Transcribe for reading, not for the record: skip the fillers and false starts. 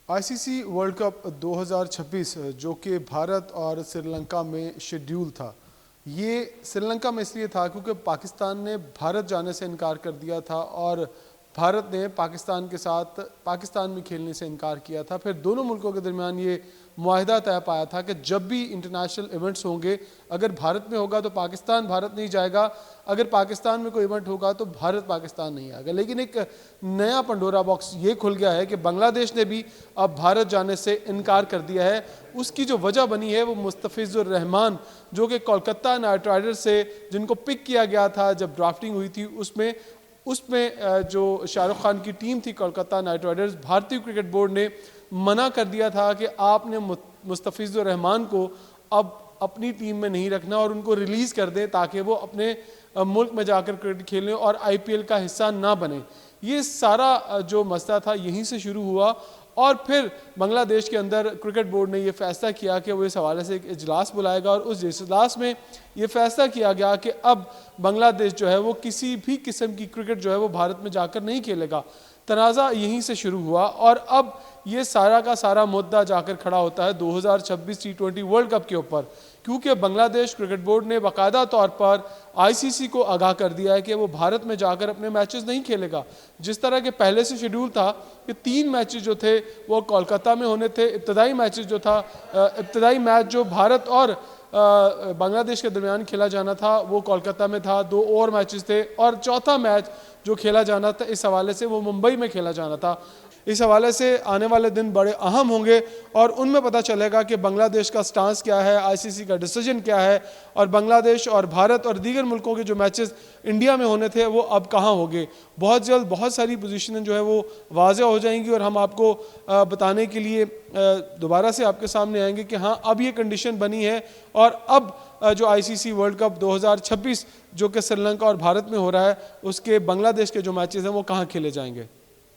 ICC world cup 2026 जो कि भारत और श्रीलंका में शेड्यूल था, ये श्रीलंका में इसलिए था क्योंकि पाकिस्तान ने भारत जाने से इनकार कर दिया था और भारत ने पाकिस्तान के साथ पाकिस्तान में खेलने से इनकार किया था। फिर दोनों मुल्कों के दरमियान ये मुआहिदा तय पाया था कि जब भी इंटरनेशनल इवेंट्स होंगे, अगर भारत में होगा तो पाकिस्तान भारत नहीं जाएगा, अगर पाकिस्तान में कोई इवेंट होगा तो भारत पाकिस्तान नहीं आएगा। लेकिन एक नया पंडोरा बॉक्स ये खुल गया है कि बांग्लादेश ने भी अब भारत जाने से इनकार कर दिया है। उसकी जो वजह बनी है वो मुस्तफिजुर रहमान, जो कि कोलकाता नाइट राइडर्स से जिनको पिक किया गया था जब ड्राफ्टिंग हुई थी, उसमें जो शाहरुख खान की टीम थी कोलकाता नाइट राइडर्स, भारतीय क्रिकेट बोर्ड ने मना कर दिया था कि आपने मुस्तफिजुर रहमान को अब अपनी टीम में नहीं रखना और उनको रिलीज़ कर दें ताकि वो अपने मुल्क में जाकर क्रिकेट खेलें और आईपीएल का हिस्सा ना बने। ये सारा जो मसला था यहीं से शुरू हुआ और फिर बांग्लादेश के अंदर क्रिकेट बोर्ड ने ये फैसला किया कि वो इस हवाले से एक इजलास बुलाएगा और उस इजलास में ये फैसला किया गया कि अब बांग्लादेश जो है वो किसी भी किस्म की क्रिकेट जो है वो भारत में जाकर नहीं खेलेगा। तनाज़ा यहीं से शुरू हुआ और अब ये सारा का सारा मुद्दा जाकर खड़ा होता है 2026 T20 वर्ल्ड कप के ऊपर, क्योंकि बांग्लादेश क्रिकेट बोर्ड ने बाकायदा तौर पर आईसीसी को आगाह कर दिया है कि वो भारत में जाकर अपने मैचेस नहीं खेलेगा। जिस तरह के पहले से शेड्यूल था कि 3 मैचेस जो थे वो कोलकाता में होने थे, इब्तदाई मैच जो भारत और बांग्लादेश के दरमियान खेला जाना था वो कोलकाता में था, 2 और मैचेस थे और चौथा मैच जो खेला जाना था इस हवाले से वो मुंबई में खेला जाना था। इस हवाले से आने वाले दिन बड़े अहम होंगे और उनमें पता चलेगा कि बांग्लादेश का स्टांस क्या है, आईसीसी का डिसीजन क्या है और बांग्लादेश और भारत और दीगर मुल्कों के जो मैचेस इंडिया में होने थे वो अब कहाँ होंगे। बहुत जल्द बहुत सारी पोजीशनें जो है वो वाज़ेह हो जाएंगी और हम आपको बताने के लिए दोबारा से आपके सामने आएंगे कि हाँ अब ये कंडीशन बनी है और अब जो आईसीसी वर्ल्ड कप 2026 जो कि श्रीलंका और भारत में हो रहा है उसके बांग्लादेश के जो मैचेस हैं वो कहाँ खेले जाएंगे।